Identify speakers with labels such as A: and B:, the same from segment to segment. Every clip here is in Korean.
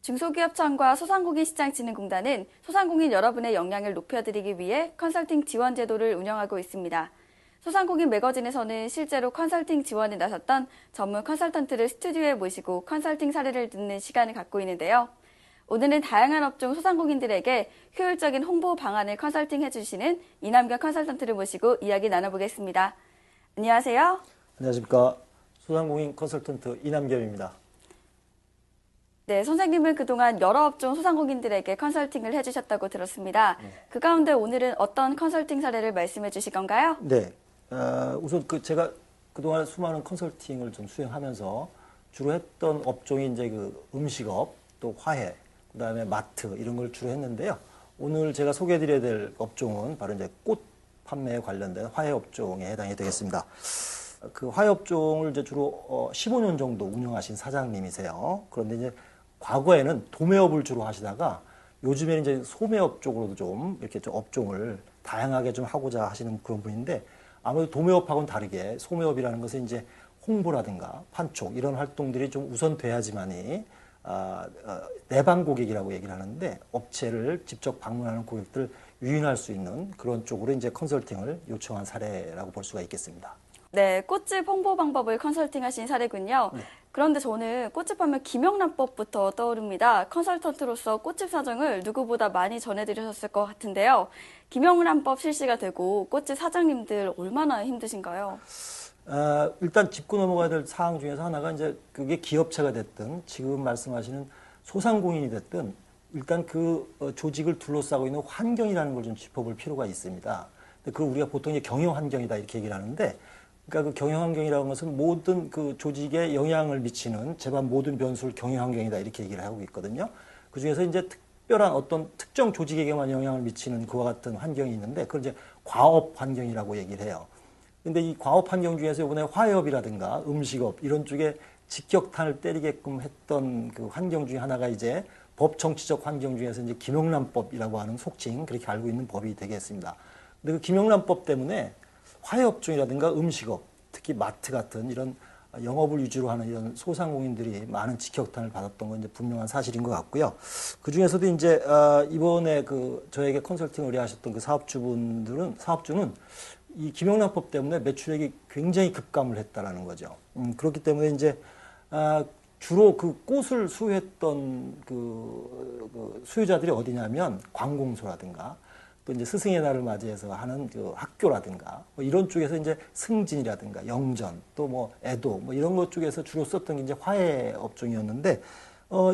A: 중소기업청과 소상공인시장진흥공단은 소상공인 여러분의 역량을 높여드리기 위해 컨설팅 지원 제도를 운영하고 있습니다. 소상공인 매거진에서는 실제로 컨설팅 지원에 나섰던 전문 컨설턴트를 스튜디오에 모시고 컨설팅 사례를 듣는 시간을 갖고 있는데요. 오늘은 다양한 업종 소상공인들에게 효율적인 홍보 방안을 컨설팅해 주시는 이남경 컨설턴트를 모시고 이야기 나눠보겠습니다. 안녕하세요.
B: 안녕하십니까. 소상공인 컨설턴트 이남겸입니다.
A: 네, 선생님은 그동안 여러 업종 소상공인들에게 컨설팅을 해주셨다고 들었습니다. 그 가운데 오늘은 어떤 컨설팅 사례를 말씀해 주실 건가요?
B: 네. 우선 제가 그동안 수많은 컨설팅을 좀 수행하면서 주로 했던 업종이 이제 음식업, 또 화해, 그 다음에 마트 이런 걸 주로 했는데요. 오늘 제가 소개해 드려야 될 업종은 바로 이제 꽃 판매에 관련된 화해 업종에 해당이 되겠습니다. 그 화해 업종을 이제 주로 15년 정도 운영하신 사장님이세요. 그런데 이제 과거에는 도매업을 주로 하시다가 요즘에는 이제 소매업 쪽으로도 좀 이렇게 좀 업종을 다양하게 좀 하고자 하시는 그런 분인데, 아무래도 도매업하고는 다르게 소매업이라는 것은 이제 홍보라든가 판촉 이런 활동들이 좀 우선돼야지만이 내방 고객이라고 얘기를 하는데, 업체를 직접 방문하는 고객들을 유인할 수 있는 그런 쪽으로 이제 컨설팅을 요청한 사례라고 볼 수가 있겠습니다.
A: 네, 꽃집 홍보 방법을 컨설팅하신 사례군요. 그런데 저는 꽃집 하면 김영란법부터 떠오릅니다. 컨설턴트로서 꽃집 사정을 누구보다 많이 전해드리셨을 것 같은데요. 김영란법 실시가 되고 꽃집 사장님들 얼마나 힘드신가요?
B: 일단 짚고 넘어가야 될 사항 중에서 하나가 이제 그게 기업체가 됐든 지금 말씀하시는 소상공인이 됐든 일단 그 조직을 둘러싸고 있는 환경이라는 걸 좀 짚어볼 필요가 있습니다. 그걸 우리가 보통 이제 경영 환경이다 이렇게 얘기를 하는데, 그러니까 그 경영 환경이라는 것은 모든 그 조직에 영향을 미치는 제반 모든 변수를 경영 환경이다 이렇게 얘기를 하고 있거든요. 그 중에서 이제 특별한 어떤 특정 조직에게만 영향을 미치는 그와 같은 환경이 있는데, 그걸 이제 과업 환경이라고 얘기를 해요. 근데 이 과업 환경 중에서 이번에 화해업이라든가 음식업 이런 쪽에 직격탄을 때리게끔 했던 그 환경 중에 하나가 이제 법 정치적 환경 중에서 이제 김영란법이라고 하는 속칭 그렇게 알고 있는 법이 되겠습니다. 근데 그 김영란법 때문에 화해업종이라든가 음식업, 특히 마트 같은 이런 영업을 위주로 하는 이런 소상공인들이 많은 직격탄을 받았던 건 이제 분명한 사실인 것 같고요. 그 중에서도 이제 이번에 저에게 컨설팅을 의뢰하셨던 그 사업주는 이 김영란법 때문에 매출액이 굉장히 급감을 했다라는 거죠. 그렇기 때문에 이제 주로 그 꽃을 수요했던 그 수요자들이 어디냐면 관공서라든가 또 이제 스승의 날을 맞이해서 하는 그 학교라든가 뭐 이런 쪽에서 이제 승진이라든가 영전 또 뭐 애도 뭐 이런 것 쪽에서 주로 썼던 게 이제 화해 업종이었는데,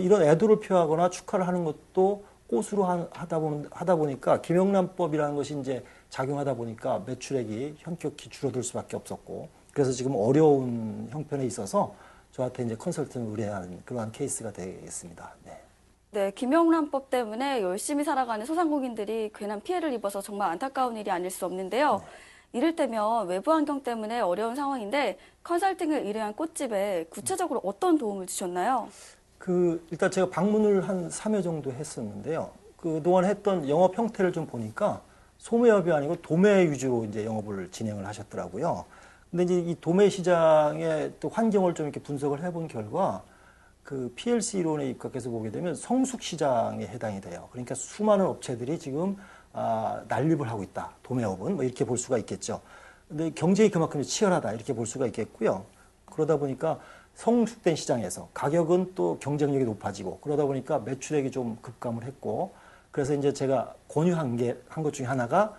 B: 이런 애도를 표하거나 축하를 하는 것도 꽃으로 하다 보니까 김영란법이라는 것이 이제 작용하다 보니까 매출액이 현격히 줄어들 수밖에 없었고, 그래서 지금 어려운 형편에 있어서 저한테 이제 컨설팅을 의뢰한 그러한 케이스가 되겠습니다. 네.
A: 네, 김영란법 때문에 열심히 살아가는 소상공인들이 괜한 피해를 입어서 정말 안타까운 일이 아닐 수 없는데요. 이를테면 외부 환경 때문에 어려운 상황인데 컨설팅을 의뢰한 꽃집에 구체적으로 어떤 도움을 주셨나요?
B: 일단 제가 방문을 한 3회 정도 했었는데요. 그동안 했던 영업 형태를 좀 보니까 소매업이 아니고 도매 위주로 이제 영업을 진행을 하셨더라고요. 근데 이제 이 도매 시장의 또 환경을 좀 이렇게 분석을 해본 결과 그 PLC 이론에 입각해서 보게 되면 성숙 시장에 해당이 돼요. 그러니까 수많은 업체들이 지금 난립을 하고 있다. 도매업은 뭐 이렇게 볼 수가 있겠죠. 근데 경쟁이 그만큼 치열하다 이렇게 볼 수가 있겠고요. 그러다 보니까 성숙된 시장에서 가격은 또 경쟁력이 높아지고 그러다 보니까 매출액이 좀 급감을 했고, 그래서 이제 제가 권유한 것 중에 하나가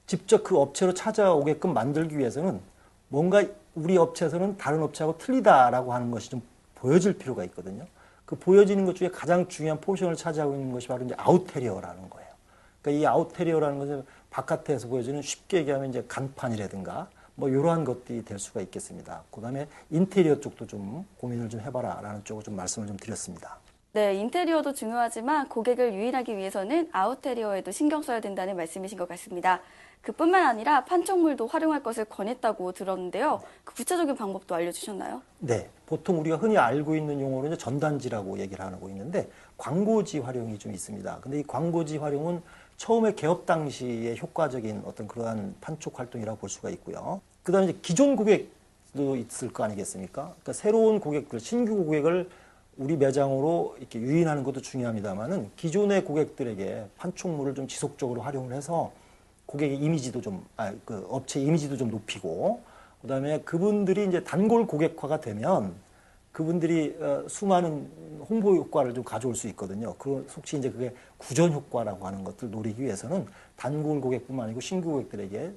B: 직접 그 업체로 찾아오게끔 만들기 위해서는 뭔가 우리 업체에서는 다른 업체하고 틀리다라고 하는 것이 좀 보여질 필요가 있거든요. 그 보여지는 것 중에 가장 중요한 포션을 차지하고 있는 것이 바로 이제 아웃테리어라는 거예요. 그러니까 이 아웃테리어라는 것은 바깥에서 보여지는, 쉽게 얘기하면 이제 간판이라든가 뭐 이러한 것들이 될 수가 있겠습니다. 그다음에 인테리어 쪽도 좀 고민을 좀 해봐라라는 쪽으로 좀 말씀을 좀 드렸습니다.
A: 네, 인테리어도 중요하지만 고객을 유인하기 위해서는 아웃테리어에도 신경 써야 된다는 말씀이신 것 같습니다. 그뿐만 아니라 판촉물도 활용할 것을 권했다고 들었는데요. 그 구체적인 방법도 알려주셨나요?
B: 네, 보통 우리가 흔히 알고 있는 용어로는 전단지라고 얘기를 하고 있는데 광고지 활용이 좀 있습니다. 근데 이 광고지 활용은 처음에 개업 당시에 효과적인 어떤 그러한 판촉 활동이라고 볼 수가 있고요. 그다음에 이제 기존 고객도 있을 거 아니겠습니까? 그러니까 새로운 고객들, 신규 고객을 우리 매장으로 이렇게 유인하는 것도 중요합니다만은 기존의 고객들에게 판촉물을 좀 지속적으로 활용을 해서 고객의 이미지도 그 업체 이미지도 좀 높이고, 그다음에 그분들이 이제 단골 고객화가 되면 그분들이 수많은 홍보 효과를 좀 가져올 수 있거든요. 그 혹시 이제 그게 구전 효과라고 하는 것들 노리기 위해서는 단골 고객뿐만 아니고 신규 고객들에게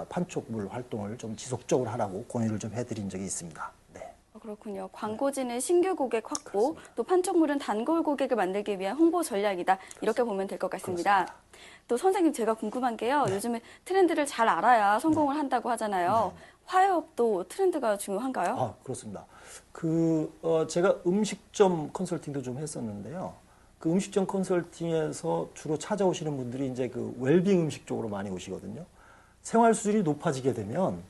B: 판촉물 활동을 좀 지속적으로 하라고 권유를 좀 해드린 적이 있습니다. 네.
A: 그렇군요. 광고지는 신규 고객 확보, 또 판촉물은 단골 고객을 만들기 위한 홍보 전략이다. 이렇게 보면 될 것 같습니다.
B: 그렇습니다.
A: 또 선생님 제가 궁금한 게요. 요즘에 트렌드를 잘 알아야 성공을 한다고 하잖아요. 화해업도 트렌드가 중요한가요?
B: 그렇습니다. 제가 음식점 컨설팅도 좀 했었는데요. 그 음식점 컨설팅에서 주로 찾아오시는 분들이 이제 그 웰빙 음식 쪽으로 많이 오시거든요. 생활 수준이 높아지게 되면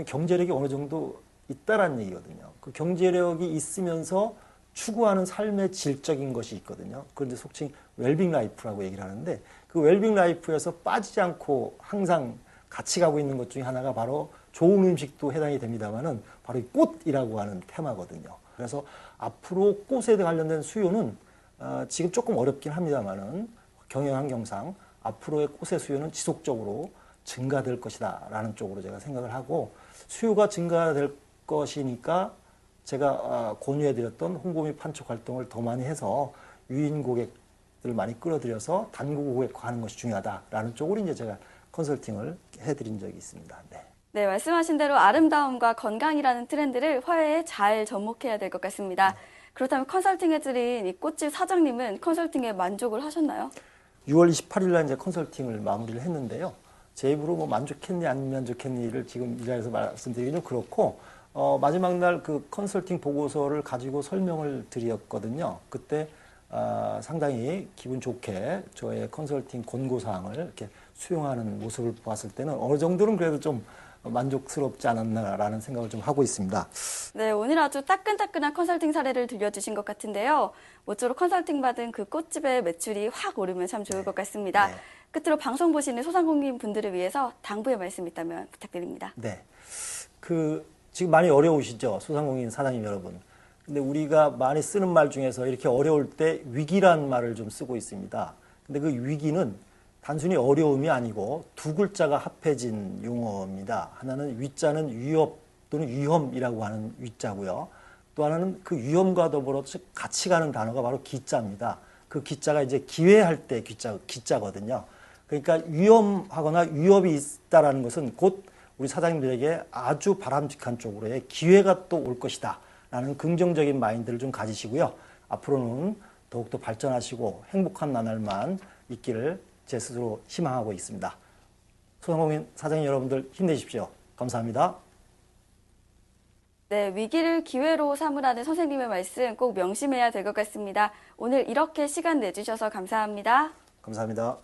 B: 경제력이 어느 정도 있다라는 얘기거든요. 그 경제력이 있으면서 추구하는 삶의 질적인 것이 있거든요. 그런데 속칭 웰빙 라이프라고 얘기를 하는데, 그 웰빙 라이프에서 빠지지 않고 항상 같이 가고 있는 것 중에 하나가 바로 좋은 음식도 해당이 됩니다만은 바로 이 꽃이라고 하는 테마거든요. 그래서 앞으로 꽃에 관련된 수요는 지금 조금 어렵긴 합니다만은 경영환경상 앞으로의 꽃의 수요는 지속적으로 증가될 것이다라는 쪽으로 제가 생각을 하고, 수요가 증가될 것이니까 제가 권유해드렸던 홍보 및 판촉 활동을 더 많이 해서 유인 고객들 많이 끌어들여서 단골 고객화하는 것이 중요하다라는 쪽으로 이제 제가 컨설팅을 해드린 적이 있습니다. 네.
A: 네, 말씀하신 대로 아름다움과 건강이라는 트렌드를 화해에 잘 접목해야 될 것 같습니다. 그렇다면 컨설팅해드린 이 꽃집 사장님은 컨설팅에 만족을 하셨나요?
B: 6월 28일 날 이제 컨설팅을 마무리를 했는데요. 제 입으로 뭐 만족했니 안 만족했니를 지금 이 자리에서 말씀드리기는 그렇고, 마지막 날 그 컨설팅 보고서를 가지고 설명을 드렸거든요. 그때 상당히 기분 좋게 저의 컨설팅 권고사항을 이렇게 수용하는 모습을 보았을 때는 어느 정도는 그래도 좀 만족스럽지 않았나라는 생각을 좀 하고 있습니다.
A: 네, 오늘 아주 따끈따끈한 컨설팅 사례를 들려주신 것 같은데요. 모쪼록 컨설팅 받은 그 꽃집의 매출이 확 오르면 참 좋을 것 같습니다.
B: 네.
A: 끝으로 방송 보시는 소상공인 분들을 위해서 당부의 말씀 있다면 부탁드립니다.
B: 네. 지금 많이 어려우시죠? 소상공인 사장님 여러분. 근데 우리가 많이 쓰는 말 중에서 이렇게 어려울 때 위기란 말을 좀 쓰고 있습니다. 근데 그 위기는 단순히 어려움이 아니고 두 글자가 합해진 용어입니다. 하나는 위자는 위협 또는 위험이라고 하는 위자고요. 또 하나는 그 위험과 더불어 같이 가는 단어가 바로 기자입니다. 그 기자가 이제 기회할 때 기자거든요. 그러니까 위험하거나 위협이 있다라는 것은 곧 우리 사장님들에게 아주 바람직한 쪽으로의 기회가 또 올 것이다 라는 긍정적인 마인드를 좀 가지시고요. 앞으로는 더욱더 발전하시고 행복한 나날만 있기를 제 스스로 희망하고 있습니다. 소상공인 사장님 여러분들 힘내십시오. 감사합니다.
A: 네, 위기를 기회로 삼으라는 선생님의 말씀 꼭 명심해야 될 것 같습니다. 오늘 이렇게 시간 내주셔서 감사합니다.
B: 감사합니다.